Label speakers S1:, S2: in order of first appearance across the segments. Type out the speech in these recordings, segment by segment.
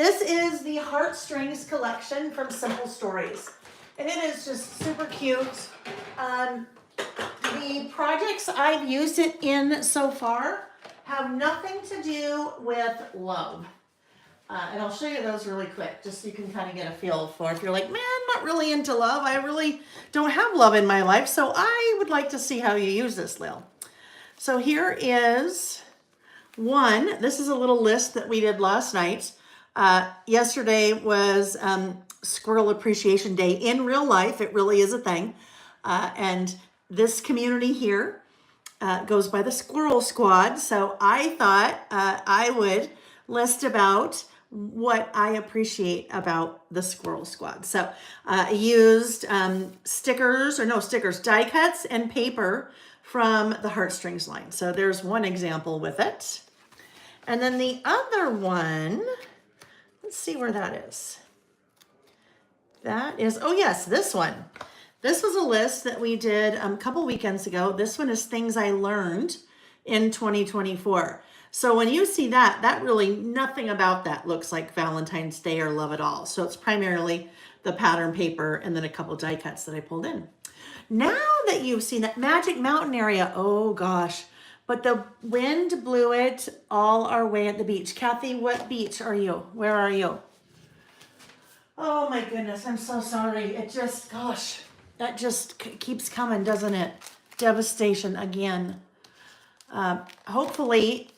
S1: This is the Heartstrings Collection from Simple Stories. And it is just super cute. The projects I've used it in so far have nothing to do with love. And I'll show you those really quick, just so you can kind of get a feel for if you're like, man, I'm not really into love. I really don't have love in my life, so I would like to see how you use this, Lil. So here is one. This is a little list that we did last night. Yesterday was Squirrel Appreciation Day in real life. It really is a thing. And this community here goes by the Squirrel Squad. So I thought I would list about what I appreciate about the Squirrel Squad. So I used die cuts and paper from the Heartstrings line. So there's one example with it. And then the other one, let's see where that is. That is, oh yes, this one. This was a list that we did a couple weekends ago. This one is things I learned in 2024. So when you see that, that really, nothing about that looks like Valentine's Day or love at all. So it's primarily the pattern paper and then a couple die cuts that I pulled in. Now that you've seen that Magic Mountain area, oh gosh, but the wind blew it all our way at the beach. Kathy, what beach are you? Where are you? Oh my goodness, I'm so sorry. It just, gosh, that just keeps coming, doesn't it? Devastation again. Hopefully,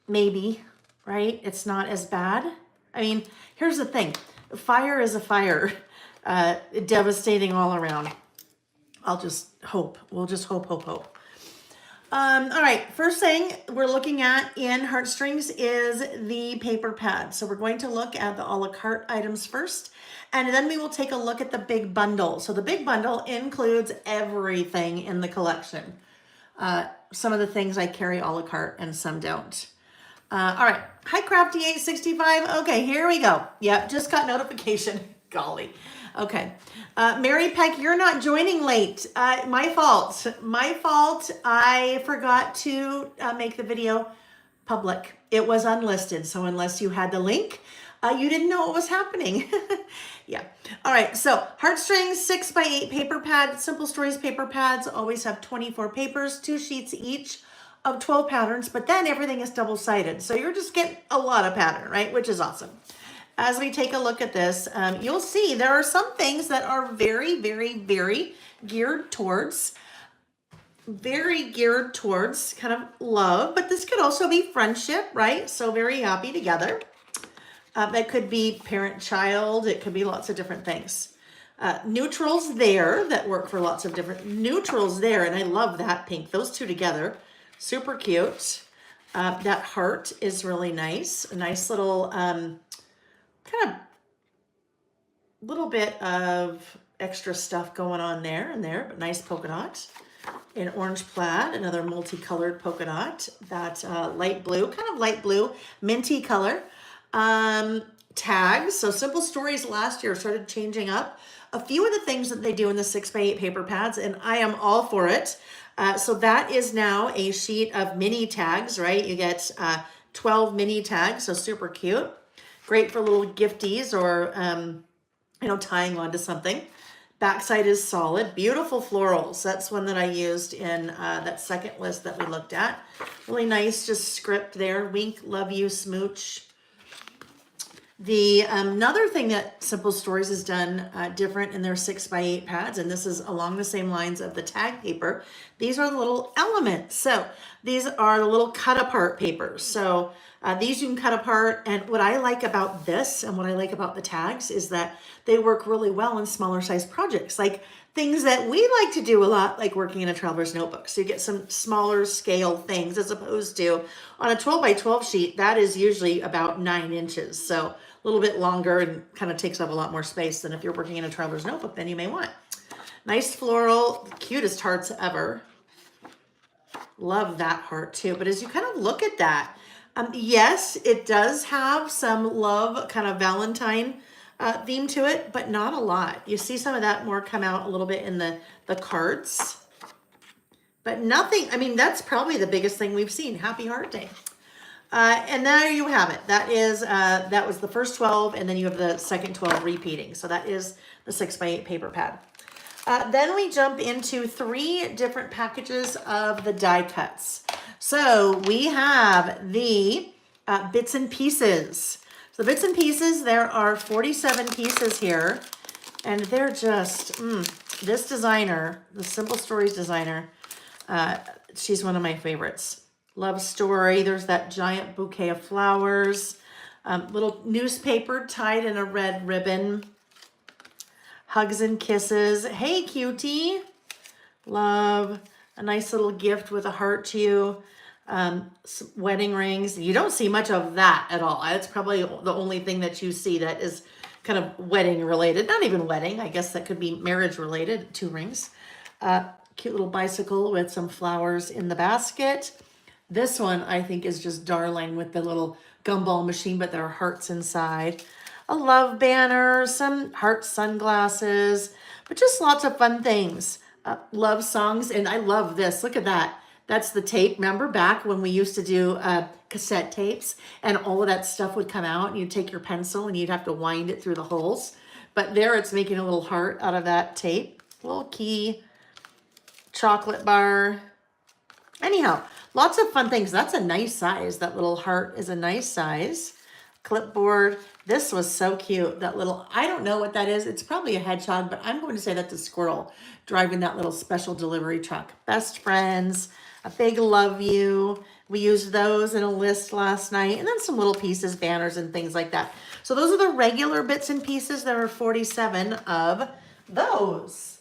S1: maybe, right? It's not as bad. I mean, here's the thing. Fire is a fire, devastating all around. I'll just hope. We'll just hope. All right, first thing we're looking at in Heartstrings is the paper pad. So we're going to look at the a la carte items first, and then we will take a look at the big bundle. So the big bundle includes everything in the collection. Some of the things I carry a la carte and some don't. All right, hi Crafty865. Okay, here we go. Yep, just got notification. Golly. Okay. Mary Peck, you're not joining late. My fault. My fault. I forgot to make the video public. It was unlisted. So unless you had the link, you didn't know what was happening. Yeah. All right. So Heartstrings 6x8 paper pad, Simple Stories paper pads always have 24 papers, 2 sheets each of 12 patterns, but then everything is double-sided. So you're just getting a lot of pattern, right? Which is awesome. As we take a look at this, you'll see there are some things that are very, very, very geared towards kind of love, but this could also be friendship, right? So very happy together. That could be parent-child. It could be lots of different things. Neutrals there that work for lots of different neutrals there, and I love that pink. Those two together, super cute. That heart is really nice. A nice little kind of little bit of extra stuff going on there and there, but nice polka dot. In orange plaid, another multicolored polka dot. That light blue, kind of light blue, minty color. Tags. So Simple Stories last year started changing up a few of the things that they do in the 6x8 paper pads, and I am all for it. So that is now a sheet of mini tags, right? You get 12 mini tags, so super cute. Great for little gifties or, tying onto something. Backside is solid. Beautiful florals. That's one that I used in that second list that we looked at. Really nice, just script there. Wink, love you, smooch. The another thing that Simple Stories has done different in their 6x8 pads, and this is along the same lines of the tag paper, these are the little elements. So these are the little cut apart papers. So these you can cut apart, and what I like about this and what I like about the tags is that they work really well in smaller size projects, like things that we like to do a lot, like working in a traveler's notebook. So you get some smaller scale things as opposed to on a 12x12 sheet, that is usually about 9 inches. So a little bit longer and kind of takes up a lot more space than if you're working in a traveler's notebook than you may want. Nice floral, cutest hearts ever. Love that heart too. But as you kind of look at that, yes, it does have some love, kind of Valentine theme to it, but not a lot. You see some of that more come out a little bit in the cards, but nothing. I mean, that's probably the biggest thing we've seen. Happy Heart Day. And there you have it. That was the first 12, and then you have the second 12 repeating. So that is the 6x8 paper pad. Then we jump into 3 different packages of the die cuts. So we have the bits and pieces. So the bits and pieces, there are 47 pieces here, and they're just, this designer, the Simple Stories designer, she's one of my favorites. Love story. There's that giant bouquet of flowers, little newspaper tied in a red ribbon. Hugs and kisses. Hey, cutie. Love. A nice little gift with a heart to you. Wedding rings. You don't see much of that at all. That's probably the only thing that you see that is kind of wedding related. Not even wedding. I guess that could be marriage related. 2 rings. Cute little bicycle with some flowers in the basket. This one I think is just darling with the little gumball machine, but there are hearts inside. A love banner, some heart sunglasses, but just lots of fun things. Love songs, and I love this. Look at that. That's the tape. Remember back when we used to do cassette tapes and all of that stuff would come out and you'd take your pencil and you'd have to wind it through the holes. But there it's making a little heart out of that tape. Little key, chocolate bar. Anyhow, lots of fun things. That's a nice size. That little heart is a nice size. Clipboard. This was so cute. That little, I don't know what that is. It's probably a hedgehog, but I'm going to say that's a squirrel driving that little special delivery truck. Best friends, a big love you. We used those in a list last night, and then some little pieces, banners and things like that. So those are the regular bits and pieces. There are 47 of those.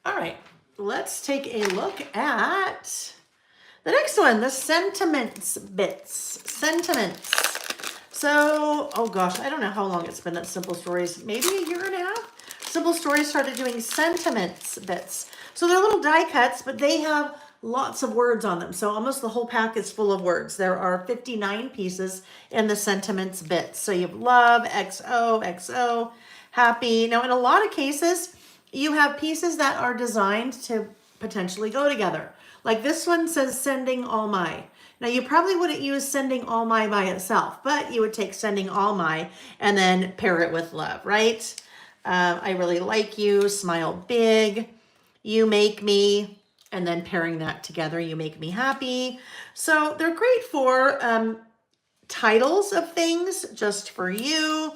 S1: All right, let's take a look at the next one, the sentiments bits. Sentiments. So, oh gosh, I don't know how long it's been at Simple Stories. Maybe a year and a half? Simple Stories started doing sentiments bits. So they're little die cuts, but they have lots of words on them. So almost the whole pack is full of words. There are 59 pieces in the sentiments bits. So you have love, XO, XO, happy. Now, in a lot of cases, you have pieces that are designed to potentially go together. Like this one says sending all my. Now you probably wouldn't use sending all my by itself, but you would take sending all my and then pair it with love, right? I really like you, smile big, you make me, and then pairing that together, you make me happy. So they're great for titles of things, just for you.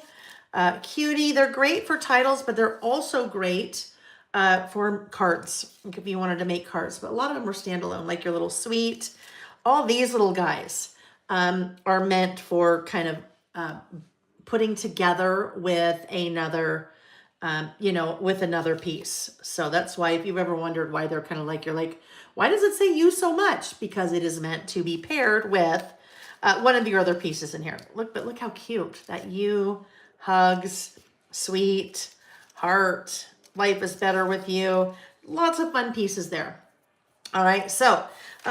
S1: Cutie, they're great for titles, but they're also great for cards, like if you wanted to make cards, but a lot of them are standalone, like your little sweet. All these little guys are meant for kind of putting together with another, with another piece. So that's why if you've ever wondered why they're kind of like, you're like, why does it say you so much? Because it is meant to be paired with one of your other pieces in here. But look how cute. That you, hugs, sweet, heart, life is better with you. Lots of fun pieces there. All right, so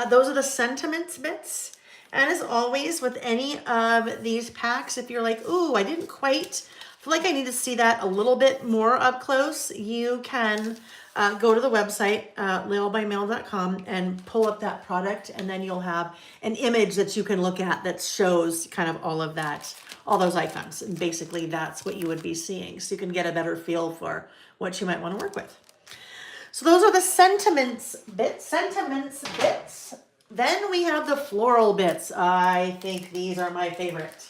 S1: those are the sentiments bits. And as always, with any of these packs, if you're like, ooh, I didn't quite feel like I need to see that a little bit more up close, you can go to the website, lailbymail.com, and pull up that product, and then you'll have an image that you can look at that shows kind of all of that, all those icons. And basically, that's what you would be seeing. So you can get a better feel for what you might want to work with. So those are the sentiments bits. Then we have the floral bits. I think these are my favorite.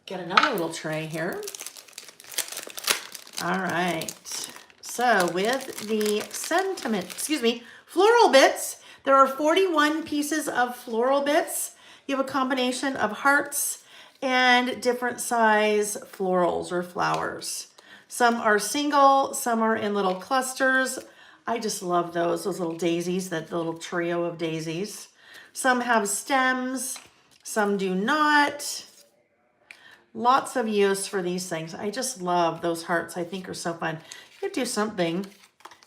S1: Get another little tray here. All right. So with the floral bits, there are 41 pieces of floral bits. You have a combination of hearts and different size florals or flowers. Some are single, some are in little clusters. I just love those little daisies, that little trio of daisies. Some have stems, some do not. Lots of use for these things. I just love those hearts. I think are so fun. You could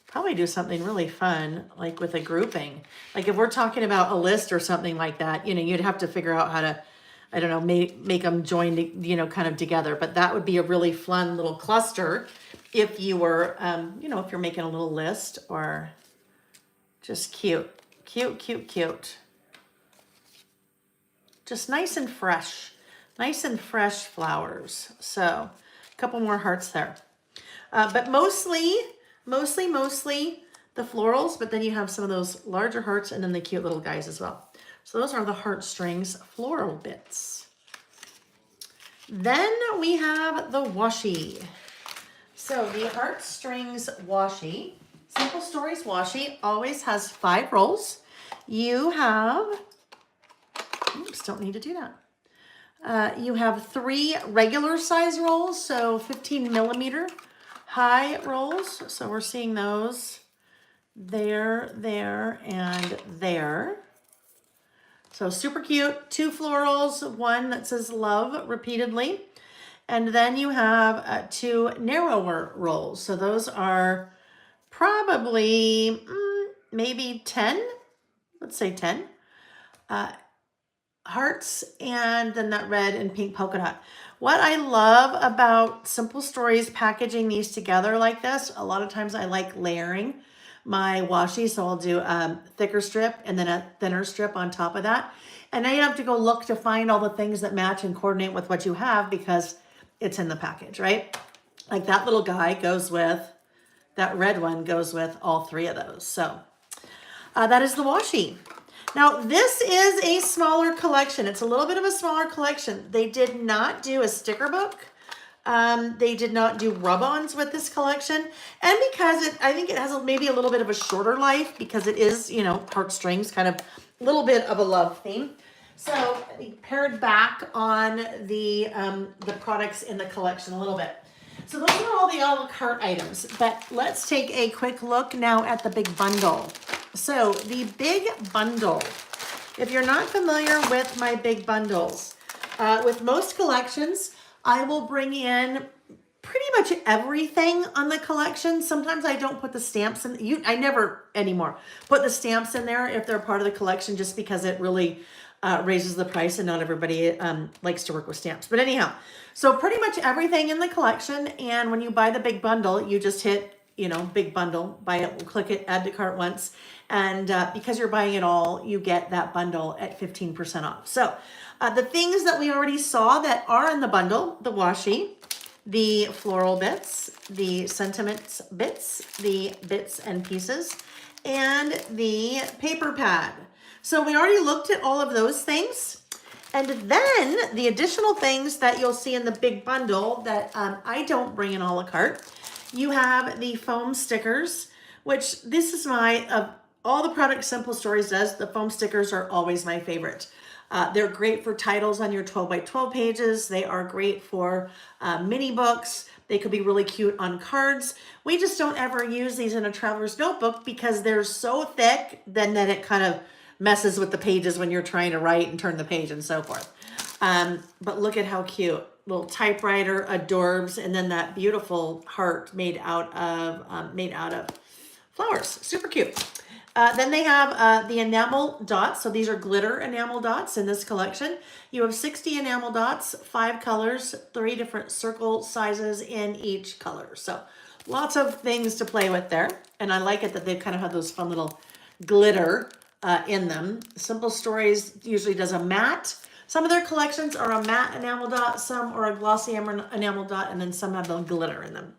S1: probably do something really fun, like with a grouping. Like if we're talking about a list or something like that, you'd have to figure out how to, I don't know, make them join, kind of together. But that would be a really fun little cluster if you were, if you're making a little list, or just cute. Just nice and fresh. Nice and fresh flowers. So a couple more hearts there. But mostly the florals, but then you have some of those larger hearts and then the cute little guys as well. So those are the Heartstrings floral bits. Then we have the washi. So the Heartstrings washi, Simple Stories washi, always has 5 rolls. You have, oops, don't need to do that. You have 3 regular size rolls, so 15 millimeter high rolls. So we're seeing those there, and there. So super cute. 2 florals, 1 that says love repeatedly. And then you have 2 narrower rolls. So those are probably maybe 10. Let's say 10. Hearts, and then that red and pink polka dot. What I love about Simple Stories packaging these together like this, a lot of times I like layering my washi. So I'll do a thicker strip and then a thinner strip on top of that. And now you have to go look to find all the things that match and coordinate with what you have because it's in the package, right? Like that little guy goes with, that red one goes with all 3 of those. So that is the washi. Now, this is a smaller collection. It's a little bit of a smaller collection. They did not do a sticker book. They did not do rub-ons with this collection. And because I think it has maybe a little bit of a shorter life because it is, you know, heartstrings, kind of a little bit of a love theme. So pared back on the products in the collection a little bit. So those are all the a la carte items. But let's take a quick look now at the big bundle. So the big bundle, if you're not familiar with my big bundles, with most collections, I will bring in pretty much everything on the collection. Sometimes I don't put the stamps in. I never anymore put the stamps in there if they're part of the collection just because it really raises the price and not everybody likes to work with stamps. But anyhow, so pretty much everything in the collection. And when you buy the big bundle, you just hit, you know, big bundle, buy it, click it, add to cart once. And because you're buying it all, you get that bundle at 15% off. So the things that we already saw that are in the bundle, the washi, the floral bits, the sentiments bits, the bits and pieces, and the paper pad. So we already looked at all of those things. And then the additional things that you'll see in the big bundle that I don't bring in a la carte, you have the foam stickers, which this is my, all the products Simple Stories does, the foam stickers are always my favorite. They're great for titles on your 12 by 12 pages. They are great for mini books. They could be really cute on cards. We just don't ever use these in a traveler's notebook because they're so thick then that it kind of messes with the pages when you're trying to write and turn the page and so forth. But look at how cute. Little typewriter, adorbs, and then that beautiful heart made out of flowers. Super cute. Then they have the enamel dots. So these are glitter enamel dots in this collection. You have 60 enamel dots, 5 colors, 3 different circle sizes in each color. So lots of things to play with there. And I like it that they kind of have those fun little glitter in them. Simple Stories usually does a matte. Some of their collections are a matte enamel dot, some are a glossy enamel dot, and then some have the glitter in them.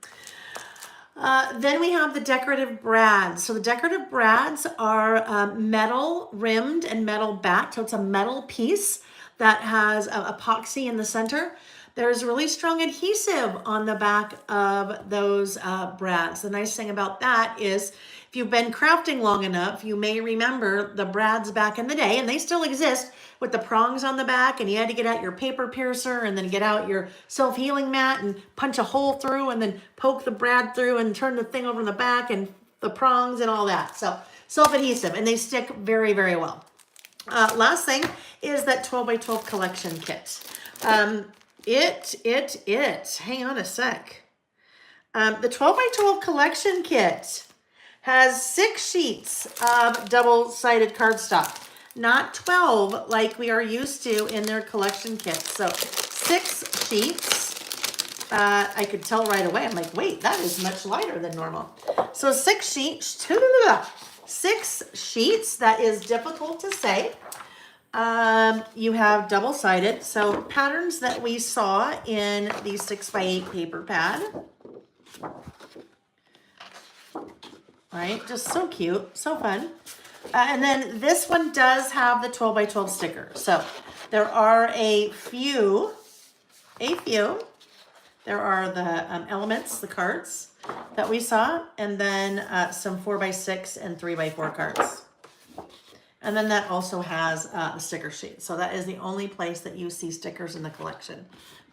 S1: Then we have the decorative brads. So the decorative brads are metal rimmed and metal backed. So it's a metal piece that has epoxy in the center. There's really strong adhesive on the back of those brads. The nice thing about that is if you've been crafting long enough, you may remember the brads back in the day, and they still exist with the prongs on the back, and you had to get out your paper piercer and then get out your self-healing mat and punch a hole through and then poke the brad through and turn the thing over in the back and the prongs and all that. So self-adhesive, and they stick very, very well. Last thing is that 12 by 12 collection kit. Hang on a sec. The 12 by 12 collection kit has 6 sheets of double-sided cardstock, not 12 like we are used to in their collection kits. So 6 sheets. I could tell right away. I'm like, wait, that is much lighter than normal. So 6 sheets. 6 sheets. That is difficult to say. You have double-sided, so patterns that we saw in the 6x8 paper pad. Right, just so cute, so fun. And then this one does have the 12 by 12 sticker. So there are a few. There are the elements, the cards that we saw, and then some 4 by 6 and 3 by 4 cards. And then that also has the sticker sheet. So that is the only place that you see stickers in the collection.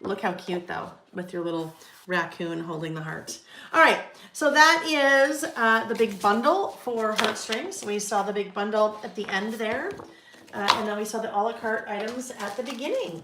S1: Look how cute though, with your little raccoon holding the heart. All right, so that is the big bundle for Heartstrings. We saw the big bundle at the end there. And then we saw the a la carte items at the beginning.